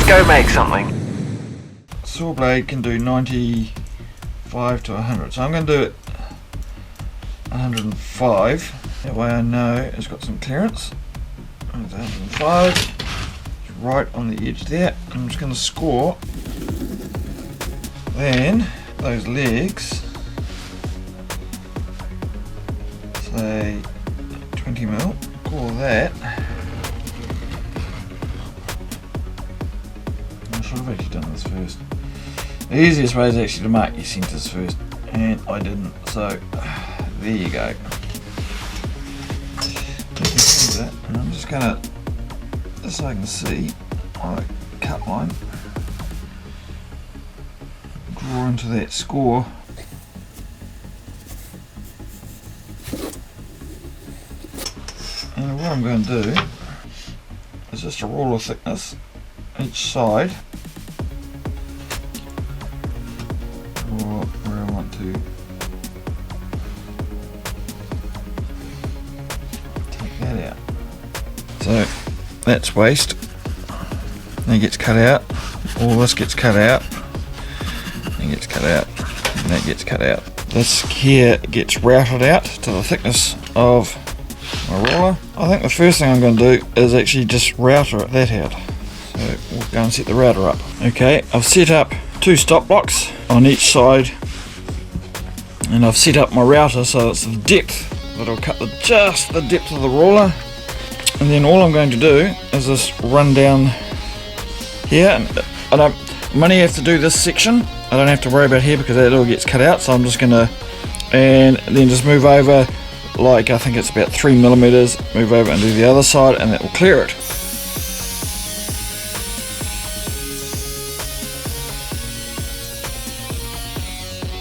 Let's go make something. Saw blade can do 95 to 100, so I'm going to do it 105. That way I know it's got some clearance. 105. Right on the edge there. I'm just going to score. Then those legs, say 20 mil. Call that. I should have actually done this first. The easiest way is actually to mark your centres first, and I didn't. So there you go. And I'm just gonna, just so I can see my cut line, draw into that score. And what I'm going to do is just a ruler thickness each side, or where I want to take that out. So that's waste. That gets cut out. All this gets cut out. And gets cut out. And that gets cut out. This here gets routed out to the thickness of my ruler. I think the first thing I'm going to do is actually just router that out. So we'll go and set the router up. Okay, I've set up 2 stop blocks on each side, and I've set up my router so it's the depth that'll cut just the depth of the ruler. And then all I'm going to do is just run down here, and I'm only have to do this section. I don't have to worry about here because that all gets cut out, so I'm just going to, and then just move over, like I think it's about 3mm, move over and do the other side, and that will clear it.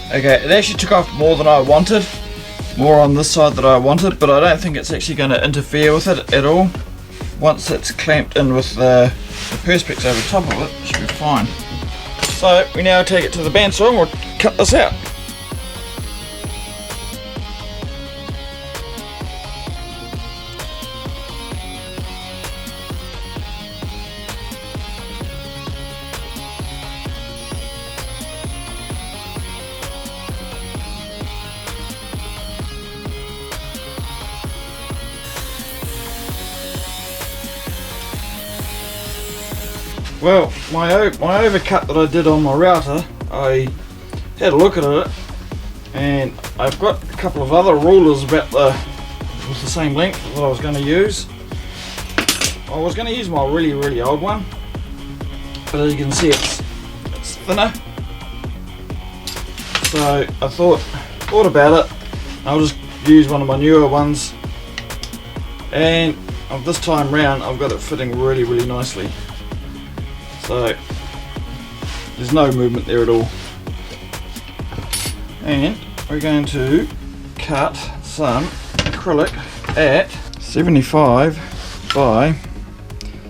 Okay, it actually took off more than I wanted, more on this side than I wanted, but I don't think it's actually going to interfere with it at all. Once it's clamped in with the perspex over top of it, it should be fine. So we now take it to the bandsaw and we'll cut this out. Well, my overcut that I did on my router, I had a look at it, and I've got a couple of other rulers with the same length that I was going to use. I was going to use my really old one, but as you can see it's thinner. So I thought about it. I'll just use one of my newer ones, and this time round I've got it fitting really nicely. So there's no movement there at all. And we're going to cut some acrylic at 75 by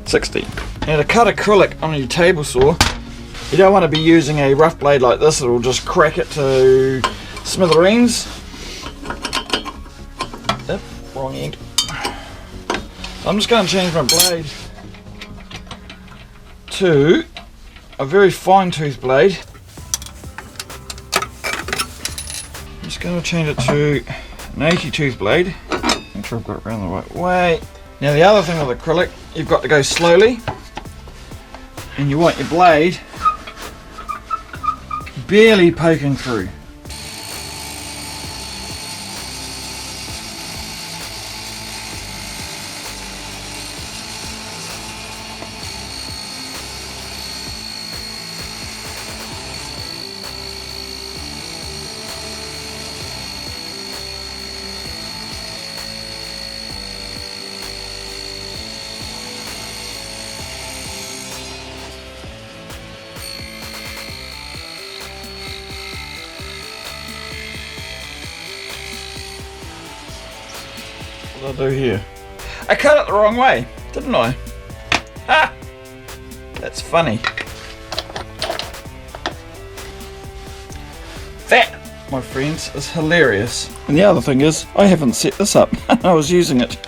60. Now to cut acrylic on your table saw, you don't want to be using a rough blade like this. It'll just crack it to smithereens. Yep, wrong end. So I'm just going to change my blade to a very fine tooth blade. I'm just going to change it to an 80 tooth blade. Make sure I've got it around the right way. Now the other thing with acrylic, you've got to go slowly, and you want your blade barely poking through. What did I do here? I cut it the wrong way, didn't I? Ha! That's funny. That, my friends, is hilarious. And the other thing is, I haven't set this up. I was using it.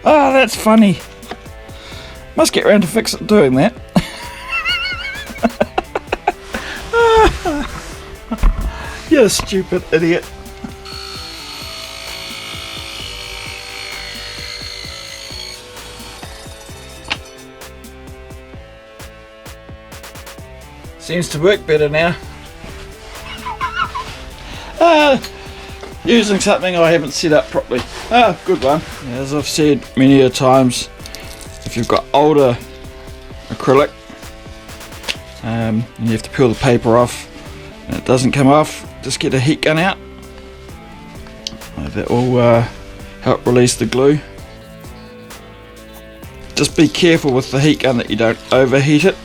Ah, that's funny. Must get around to doing that. You stupid idiot. Seems to work better now. Using something I haven't set up properly. Good one. As I've said many a times, if you've got older acrylic and you have to peel the paper off and it doesn't come off, just get a heat gun out. That will help release the glue. Just be careful with the heat gun that you don't overheat it,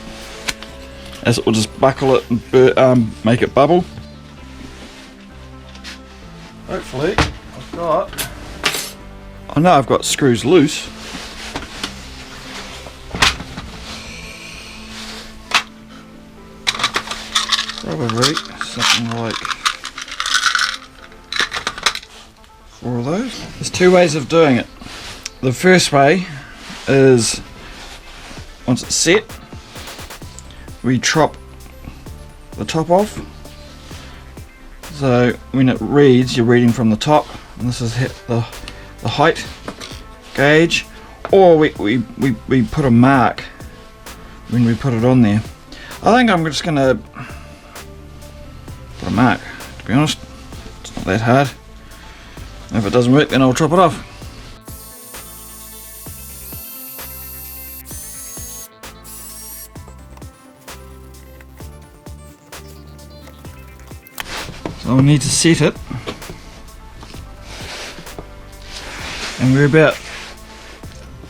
as it will just buckle it and make it bubble. Hopefully I know I've got screws loose. Probably something like 4 of those. There's 2 ways of doing it. The first way is, once it's set, we chop the top off. So when it reads, you're reading from the top, and this is the height gauge, or we put a mark when we put it on there. I think I'm just gonna put a mark, to be honest. It's not that hard. If it doesn't work, then I'll chop it off. So I'll need to set it, and we're about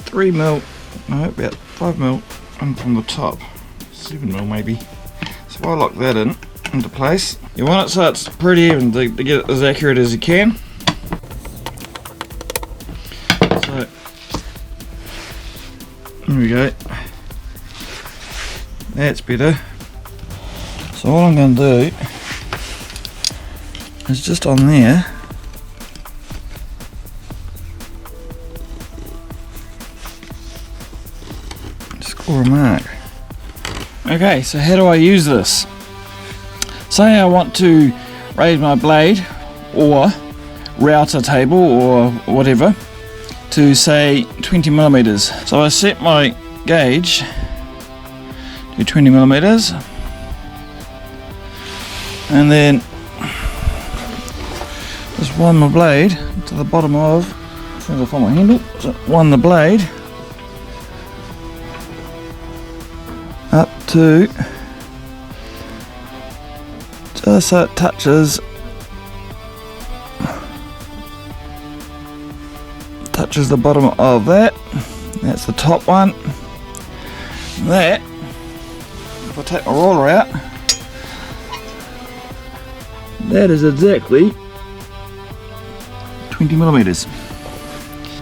3mm, no, about 5mm in from the top, 7mm maybe. So I lock that into place. You want it so it's pretty even to get it as accurate as you can. So there we go. That's better. So all I'm going to do is just on there, score a mark. Okay, so how do I use this? Say I want to raise my blade or router table or whatever to say 20mm. So I set my gauge to 20mm, and then just wind my blade to the bottom of, as soon as I find my handle, so wind the blade up to just so it touches the bottom of that. That's the top one. That, if I take my roller out, that is exactly 20mm.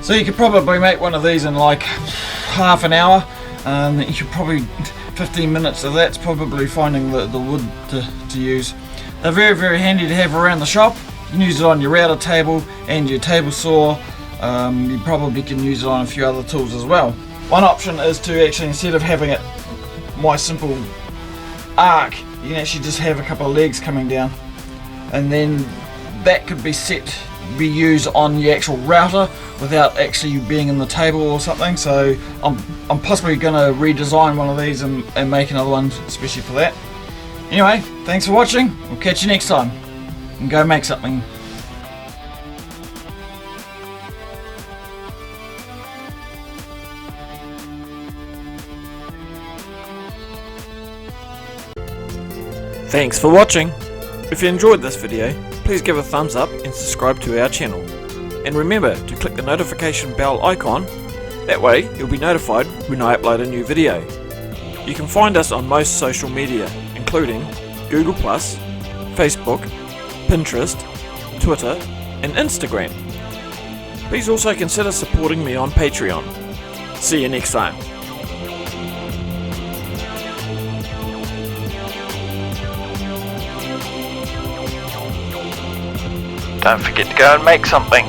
So you could probably make one of these in like half an hour. You should probably 15 minutes of that's probably finding the wood to use. They're very, very handy to have around the shop. You can use it on your router table and your table saw. You probably can use it on a few other tools as well. One option is to actually, instead of having it my simple arc, you can actually just have a couple of legs coming down, and then that could be used on your actual router without actually being in the table or something. So I'm possibly going to redesign one of these and make another one especially for that. Anyway, thanks for watching. We'll catch you next time, and go make something. Thanks for watching. If you enjoyed this video, please give a thumbs up and subscribe to our channel. And remember to click the notification bell icon, that way you'll be notified when I upload a new video. You can find us on most social media, including Google+, Facebook, Pinterest, Twitter and Instagram. Please also consider supporting me on Patreon. See you next time. Don't forget to go and make something.